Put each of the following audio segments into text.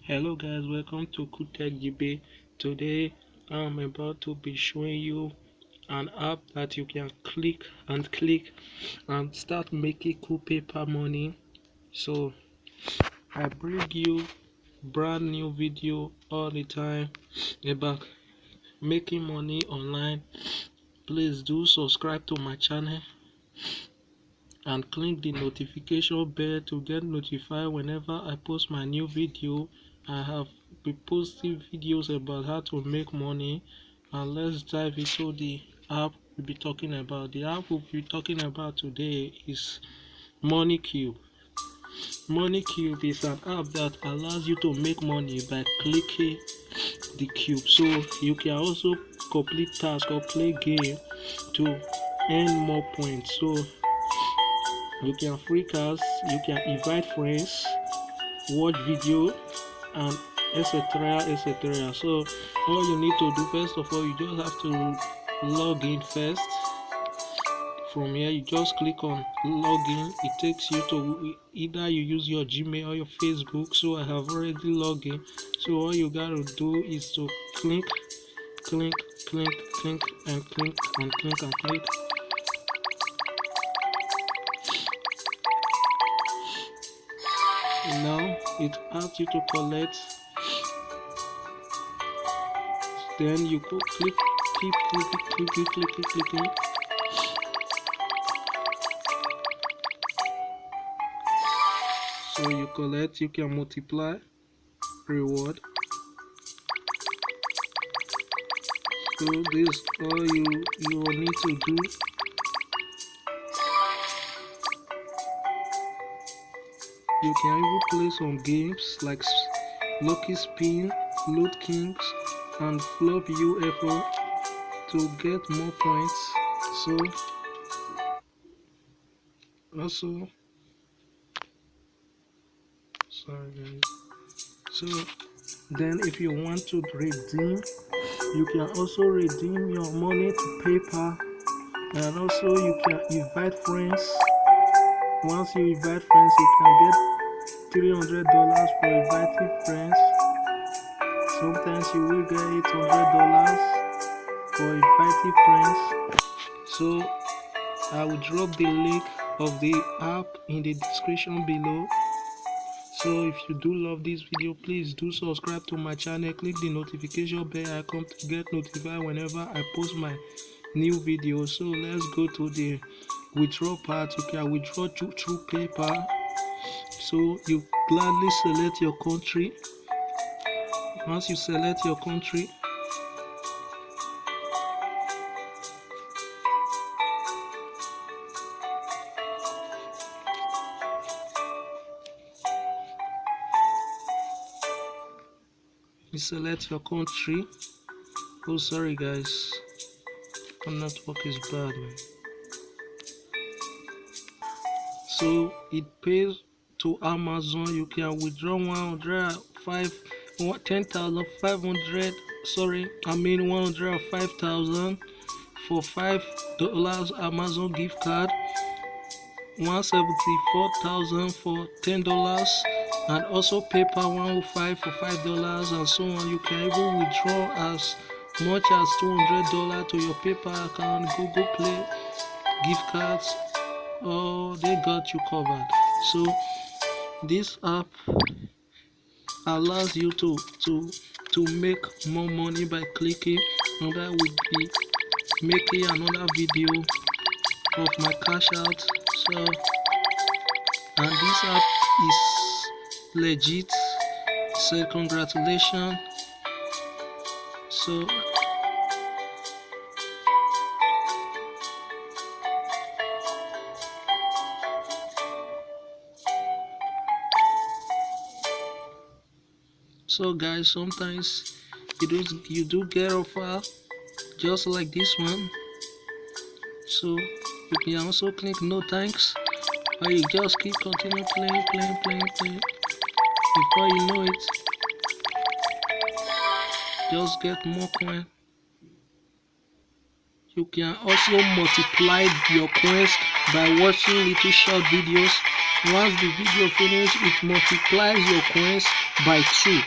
Hello guys, welcome to Tech GB. Today I'm about to be showing you an app that you can click and start making cool paper money. So I bring you brand new video all the time about making money online. Please do subscribe to my channel and click the notification bell to get notified whenever I post my new video. I have been posting videos about how to make money, and let's dive into the app we'll be talking about. The app we'll be talking about today is Money Cube. Money Cube is an app that allows you to make money by clicking the cube. So you can also complete tasks or play game to earn more points. So you can free cast, you can invite friends, watch video, and etc. So all you need to do, first of all, you just have to log in first. From here you just click on login. It takes you to either you use your Gmail or your Facebook. So I have already logged in. So all you gotta do is to click and click. Now it asks you to collect, then you go keep clicking. So you collect, you can multiply reward. So this all you will need to do. You can even play some games like Lucky Spin, Loot Kings, and Flop UFO to get more points. So also, sorry guys. So then if you want to redeem, you can also redeem your money to paper, and also you can invite friends. Once you invite friends, you can get $300 for inviting friends. Sometimes you will get $800 for inviting friends. So I will drop the link of the app in the description below. So if you do love this video, please do subscribe to my channel, click the notification bell icon to get notified whenever I post my new video. So let's go to the withdraw part. You can withdraw through paper. So you gladly select your country. Once you select your country, oh sorry guys, my network is bad, man. So it pays to Amazon. You can withdraw 10,500. Sorry, I mean 105,000 for $5 Amazon gift card, 174,000 for $10, and also PayPal 105 for $5, and so on. You can even withdraw as much as $200 to your PayPal account, Google Play gift cards. Oh, they got you covered. So this app allows you to make more money by clicking, and I will be making another video of my cash out. So, and this app is legit. So congratulations. So guys, sometimes you do get offer just like this one. So you can also click no thanks, or you just keep continue playing. Before you know it, just get more coin. You can also multiply your coins by watching little short videos Once the video finish, it multiplies your coins by 2.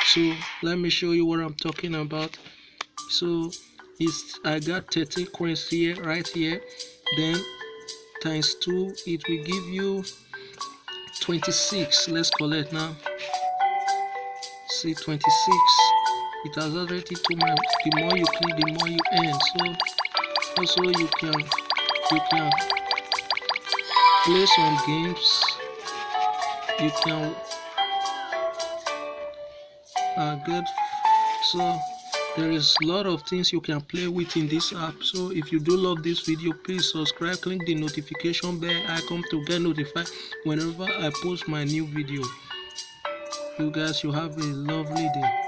So let me show you what I'm talking about. So I got 13 coins here, right here. Then times 2, it will give you 26. Let's collect now. See, 26. It has already told me the more you click, the more you earn. So also you can play some games. You can get, so there is a lot of things you can play with in this app. So if you do love this video, please subscribe, click the notification bell icon to get notified whenever I post my new video. You guys, you have a lovely day.